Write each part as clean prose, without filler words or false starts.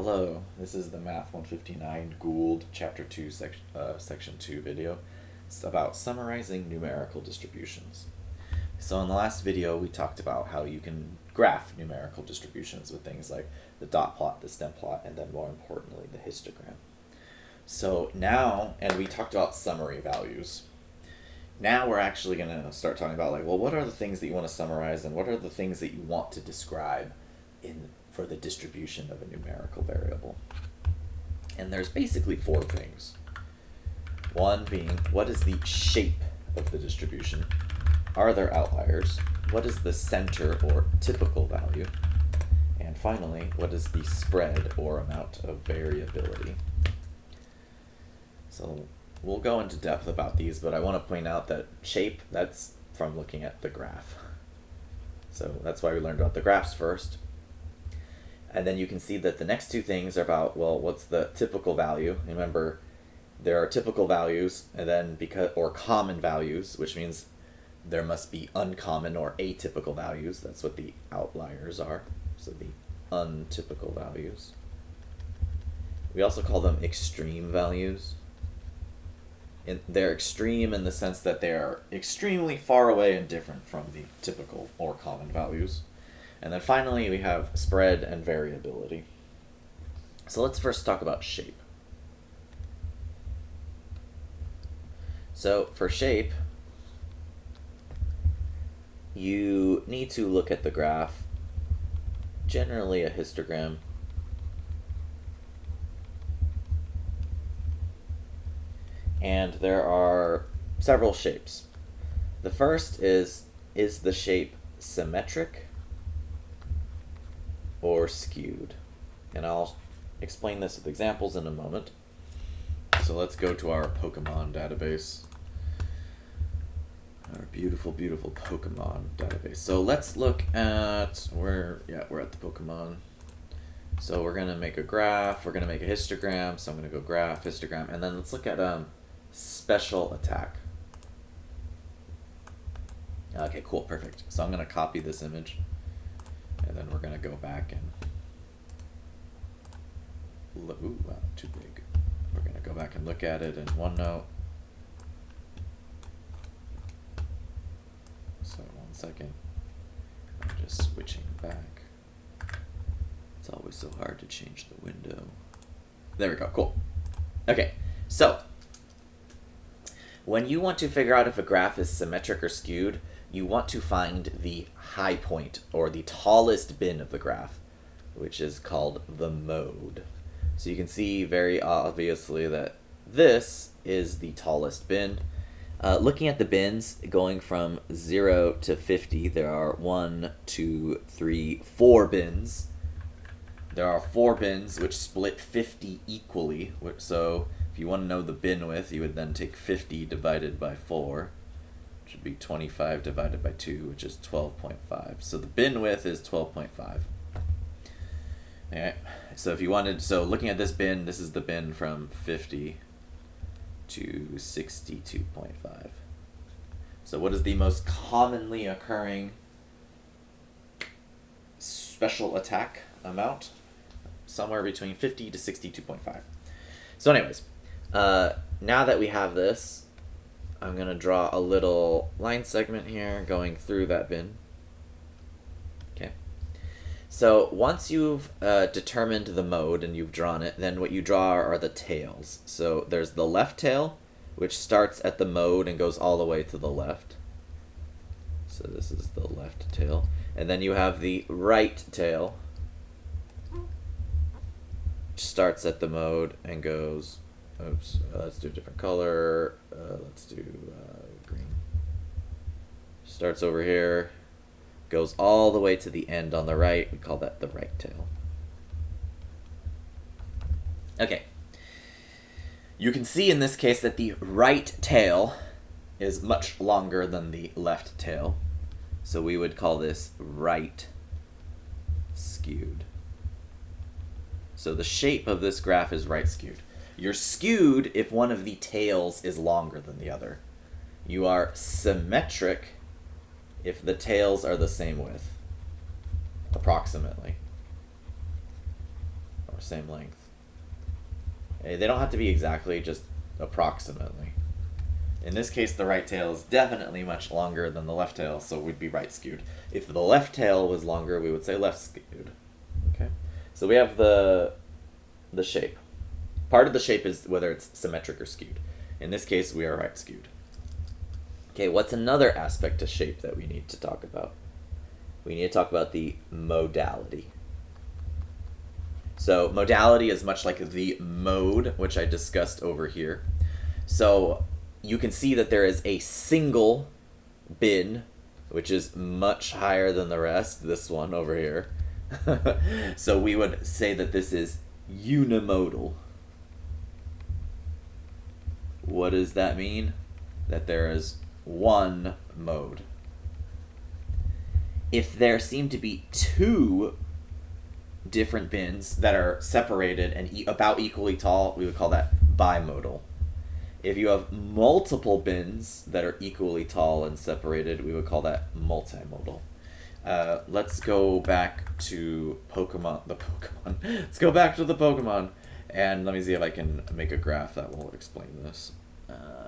Hello, this is the Math 159 Gould Chapter 2 Section 2 video. It's about summarizing numerical distributions. So in the last video we talked about how you can graph numerical distributions with things like the dot plot, the stem plot, and then more importantly the histogram. So now, and we talked about summary values. Now we're actually going to start talking about what are the things that you want to summarize and what are the things that you want to describe for the distribution of a numerical variable. And there's basically four things. One being, what is the shape of the distribution? Are there outliers? What is the center or typical value? And finally, what is the spread or amount of variability? So we'll go into depth about these, but I want to point out that shape, that's from looking at the graph. So that's why we learned about the graphs first. And then you can see that the next two things are about, well, what's the typical value? Remember, there are typical values and then or common values, which means there must be uncommon or atypical values. That's what the outliers are. So the untypical values. We also call them extreme values. They're extreme in the sense that they are extremely far away and different from the typical or common values. And then finally, we have spread and variability. So let's first talk about shape. So for shape, you need to look at the graph, generally a histogram. And there are several shapes. The first is the shape symmetric or skewed? And I'll explain this with examples in a moment. So let's go to our Pokemon database. Our beautiful, beautiful Pokemon database. So let's look at we're at the Pokemon. So we're gonna make a graph, we're gonna make a histogram, so I'm gonna go graph, histogram, and then let's look at special attack. Okay, cool, perfect. So I'm gonna copy this image. And then we're going to go back and, ooh, wow, too big. We're going to go back and look at it in OneNote. So 1 second. I'm just switching back. It's always so hard to change the window. There we go, cool. Okay, so when you want to figure out if a graph is symmetric or skewed, you want to find the high point, or the tallest bin of the graph, which is called the mode. So you can see very obviously that this is the tallest bin. Looking at the bins, going from 0 to 50, there are 1, 2, 3, 4 bins. There are 4 bins which split 50 equally, so if you want to know the bin width, you would then take 50 divided by 4. Should be 25 divided by 2, which is 12.5. So the bin width is 12.5. Alright, so if you wanted, so looking at this bin, this is the bin from 50 to 62.5. So what is the most commonly occurring special attack amount? Somewhere between 50 to 62.5. So anyways, now that we have this, I'm going to draw a little line segment here going through that bin. Okay. So once you've determined the mode and you've drawn it, then what you draw are the tails. So there's the left tail, which starts at the mode and goes all the way to the left. So this is the left tail. And then you have the right tail, which starts at the mode and goes... Oops, let's do a different color. Let's do green. Starts over here, goes all the way to the end on the right. We call that the right tail. Okay. You can see in this case that the right tail is much longer than the left tail. So we would call this right skewed. So the shape of this graph is right skewed. You're skewed if one of the tails is longer than the other. You are symmetric if the tails are the same width, approximately. or same length. They don't have to be exactly, just approximately. In this case, the right tail is definitely much longer than the left tail, so we'd be right skewed. If the left tail was longer, we would say left skewed. Okay, so we have the shape. Part of the shape is whether it's symmetric or skewed. In this case, we are right skewed. Okay, what's another aspect of shape that we need to talk about? We need to talk about the modality. So modality is much like the mode, which I discussed over here. So you can see that there is a single bin, which is much higher than the rest, this one over here. So we would say that this is unimodal. What does that mean? That there is one mode. If there seem to be two different bins that are separated and about equally tall, we would call that bimodal. If you have multiple bins that are equally tall and separated, we would call that multimodal. Let's go back to Pokemon. Let's go back to the Pokemon, and let me see if I can make a graph that will explain this.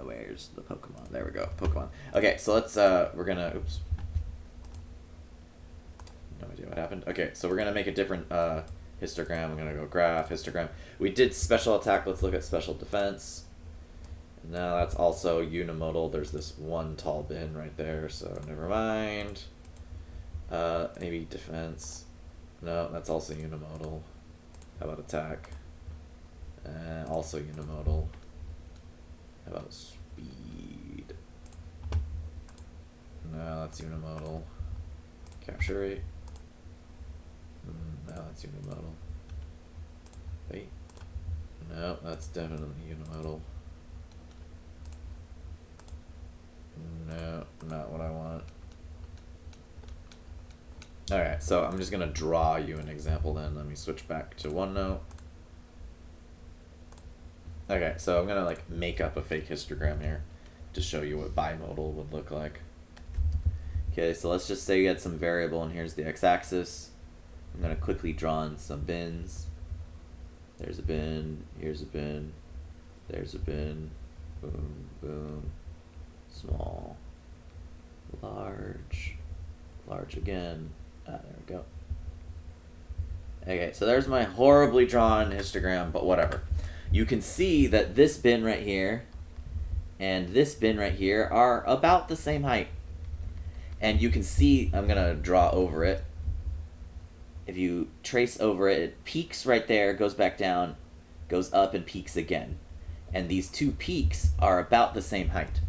Where's the Pokemon? There we go, Pokemon. Okay, so let's, we're gonna, oops. No idea what happened. Okay, so we're gonna make a different histogram. I'm gonna go graph, histogram. We did special attack, let's look at special defense. Now that's also unimodal. There's this one tall bin right there, so never mind. Maybe defense. No, that's also unimodal. How about attack? Also unimodal. How about speed? No, that's unimodal. Capture rate? No, that's unimodal. Wait. No, that's definitely unimodal. No, not what I want. Alright, so I'm just going to draw you an example then. Let me switch back to OneNote. Okay, so I'm going to like make up a fake histogram here to show you what bimodal would look like. Okay, so let's just say you had some variable and here's the x-axis. I'm going to quickly draw in some bins. There's a bin, here's a bin, there's a bin, boom, boom, small, large, large again. There we go. Okay, so there's my horribly drawn histogram, but whatever. You can see that this bin right here and this bin right here are about the same height. And you can see, I'm going to draw over it. If you trace over it, it peaks right there, goes back down, goes up and peaks again. And these two peaks are about the same height.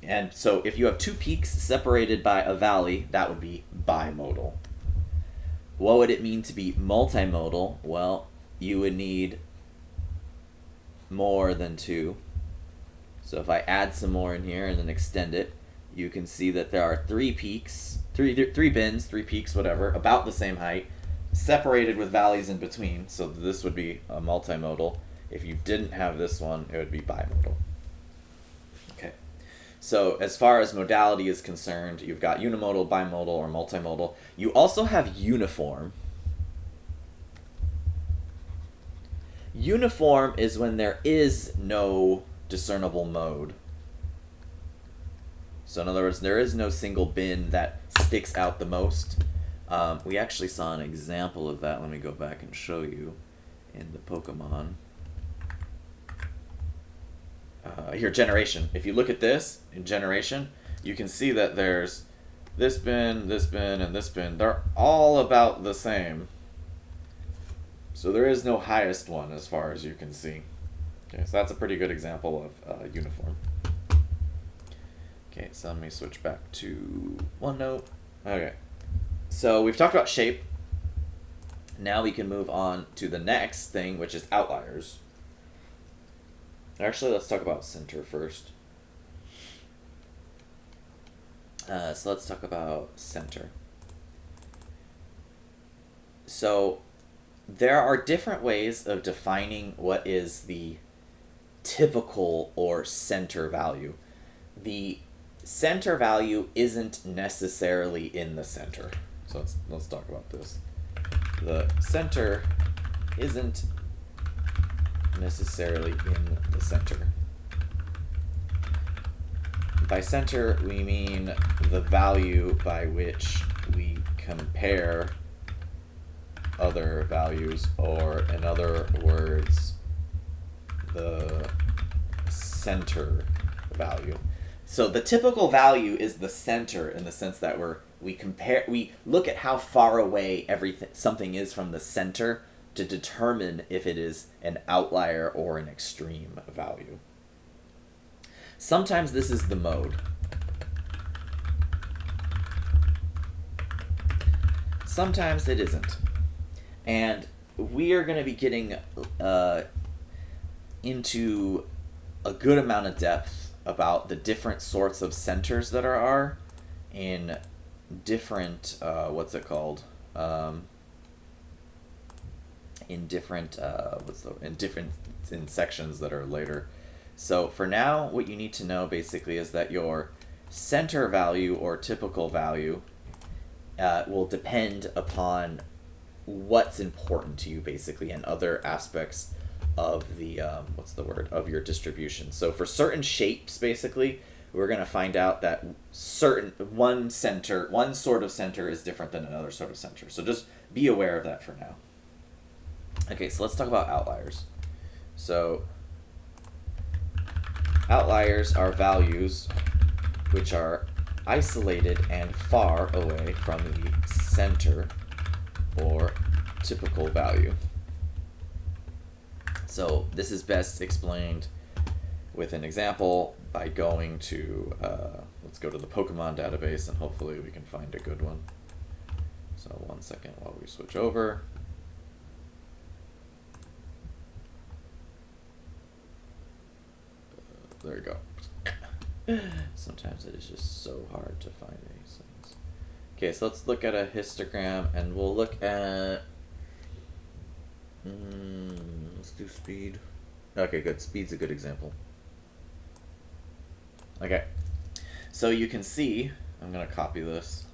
And so if you have two peaks separated by a valley, that would be bimodal. What would it mean to be multimodal? Well, you would need more than two. So if I add some more in here and then extend it, you can see that there are three peaks, three bins, three peaks, whatever, about the same height, separated with valleys in between. So this would be a multimodal. If you didn't have this one, it would be bimodal. Okay. So as far as modality is concerned, you've got unimodal, bimodal, or multimodal. You also have uniform. Uniform is when there is no discernible mode. So in other words, there is no single bin that sticks out the most. We actually saw an example of that. Let me go back and show you in the Pokemon. Here, generation. If you look at this in generation, you can see that there's this bin, and this bin. They're all about the same. So there is no highest one as far as you can see. Okay, so that's a pretty good example of uniform. Okay, so let me switch back to OneNote. Okay, so we've talked about shape. Now we can move on to the next thing, which is outliers. Actually, let's talk about center first. So let's talk about center. So there are different ways of defining what is the typical or center value. The center value isn't necessarily in the center. So let's talk about this. The center isn't necessarily in the center. By center, we mean the value by which we compare other values, or in other words, the center value. So the typical value is the center in the sense that we look at how far away something is from the center to determine if it is an outlier or an extreme value. Sometimes this is the mode. Sometimes it isn't. And we are going to be getting into a good amount of depth about the different sorts of centers that there are in different, in sections that are later. So for now, what you need to know basically is that your center value or typical value will depend upon what's important to you basically and other aspects of the of your distribution. So for certain shapes basically, we're going to find out that one sort of center is different than another sort of center. So just be aware of that for now. Okay, so let's talk about outliers. So outliers are values which are isolated and far away from the center or typical value. So this is best explained with an example by going to, let's go to the Pokemon database and hopefully we can find a good one. So 1 second while we switch over. There you go. Sometimes it is just so hard to find these things. Okay, so let's look at a histogram and we'll look at, let's do speed. Okay, good. Speed's a good example. Okay, so you can see, I'm going to copy this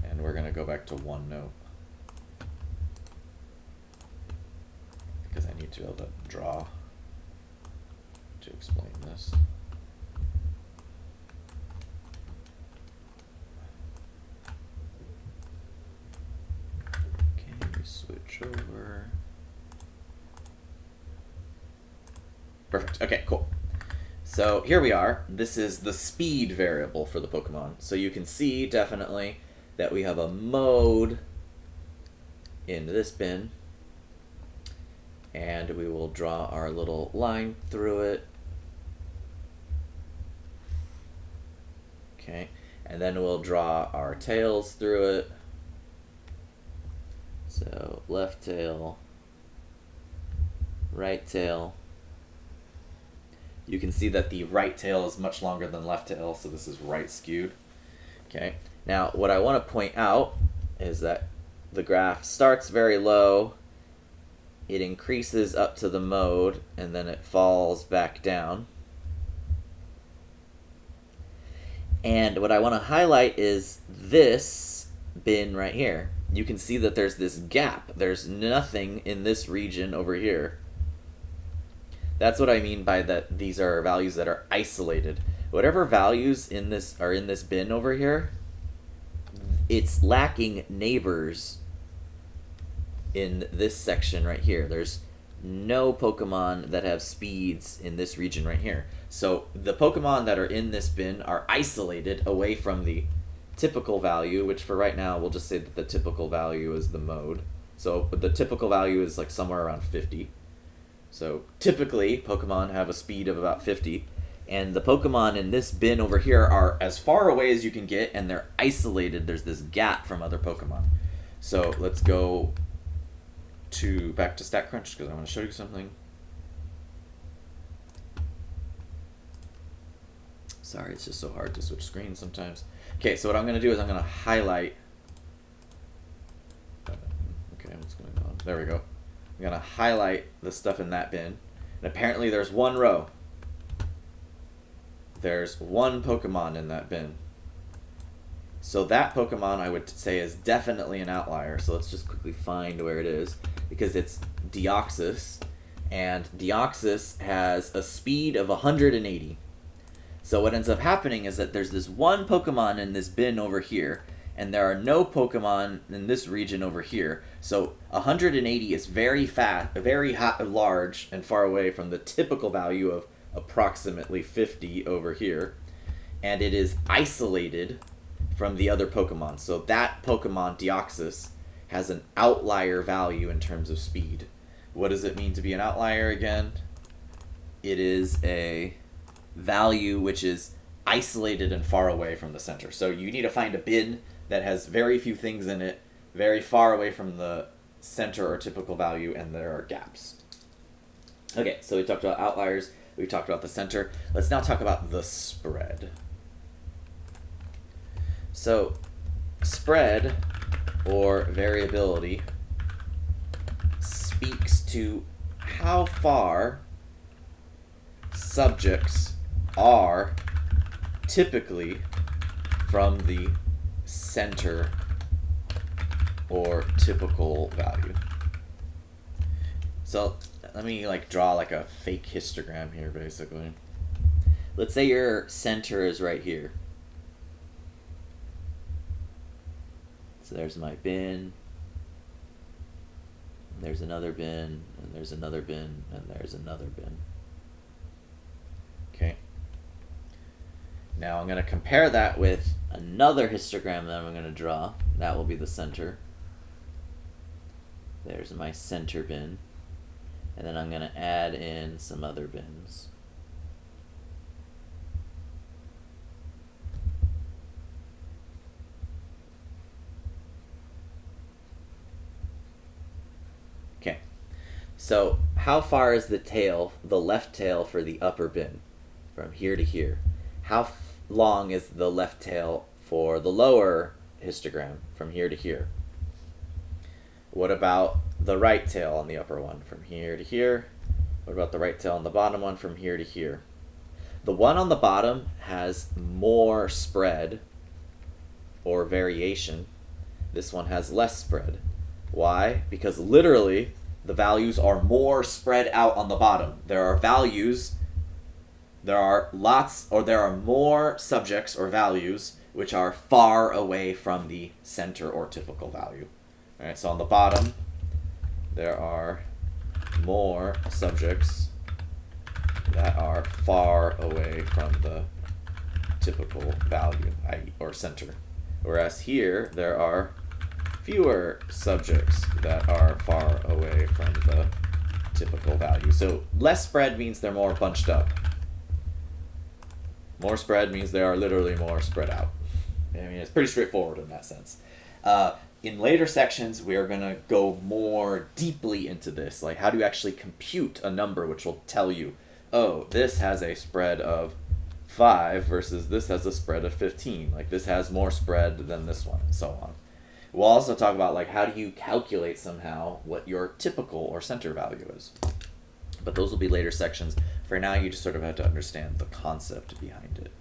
and we're going to go back to OneNote because I need to be able to draw to explain this. Okay, we switch over. Perfect. Okay, cool. So here we are. This is the speed variable for the Pokemon. So you can see definitely that we have a mode in this bin. And we will draw our little line through it. Okay, and then we'll draw our tails through it. So left tail, right tail. You can see that the right tail is much longer than left tail, so this is right skewed. Okay, now what I want to point out is that the graph starts very low, it increases up to the mode, and then it falls back down. And what I want to highlight is this bin right here. You can see that there's this gap. There's nothing in this region over here. That's what I mean by that these are values that are isolated. Whatever values in this are in this bin over here, it's lacking neighbors in this section right here. There's no Pokemon that have speeds in this region right here. So the Pokemon that are in this bin are isolated away from the typical value, which for right now we'll just say that the typical value is the mode. So the typical value is like somewhere around 50. So typically Pokemon have a speed of about 50, and the Pokemon in this bin over here are as far away as you can get, and they're isolated. There's this gap from other Pokemon. So let's go back to StatCrunch because I want to show you something. Sorry, it's just so hard to switch screens sometimes. Okay, so what I'm going to do is I'm going to highlight. Okay, what's going on? There we go. I'm going to highlight the stuff in that bin. And apparently there's one row. There's one Pokemon in that bin. So that Pokemon I would say is definitely an outlier. So let's just quickly find where it is. Because it's Deoxys, and Deoxys has a speed of 180. So what ends up happening is that there's this one Pokemon in this bin over here, and there are no Pokemon in this region over here. So 180 is very fast, very large, and far away from the typical value of approximately 50 over here. And it is isolated from the other Pokemon. So that Pokemon, Deoxys, has an outlier value in terms of speed. What does it mean to be an outlier again? It is a value which is isolated and far away from the center. So you need to find a bin that has very few things in it, very far away from the center or typical value, and there are gaps. Okay, so we talked about outliers, we talked about the center. Let's now talk about the spread. So spread, or variability, speaks to how far subjects are typically from the center or typical value. So let me draw a fake histogram here, basically. Let's say your center is right here. So there's my bin, and there's another bin, and there's another bin, and there's another bin. Okay. Now I'm going to compare that with another histogram that I'm going to draw. That will be the center. There's my center bin. And then I'm going to add in some other bins. Okay. So how far is the tail, the left tail for the upper bin, from here to here? How long is the left tail for the lower histogram, from here to here? What about the right tail on the upper one, from here to here? What about the right tail on the bottom one, from here to here? The one on the bottom has more spread or variation. This one has less spread. Why? Because literally the values are more spread out on the bottom. There are more subjects or values which are far away from the center or typical value. Alright, so on the bottom, there are more subjects that are far away from the typical value, or center. Whereas here, there are fewer subjects that are far away from the typical value. So less spread means they're more bunched up. More spread means they are literally more spread out. I mean, it's pretty straightforward in that sense. In later sections, we are going to go more deeply into this. Like, how do you actually compute a number which will tell you, oh, this has a spread of 5 versus this has a spread of 15. Like, this has more spread than this one, and so on. We'll also talk about, how do you calculate somehow what your typical or center value is. But those will be later sections. For now, you just sort of have to understand the concept behind it.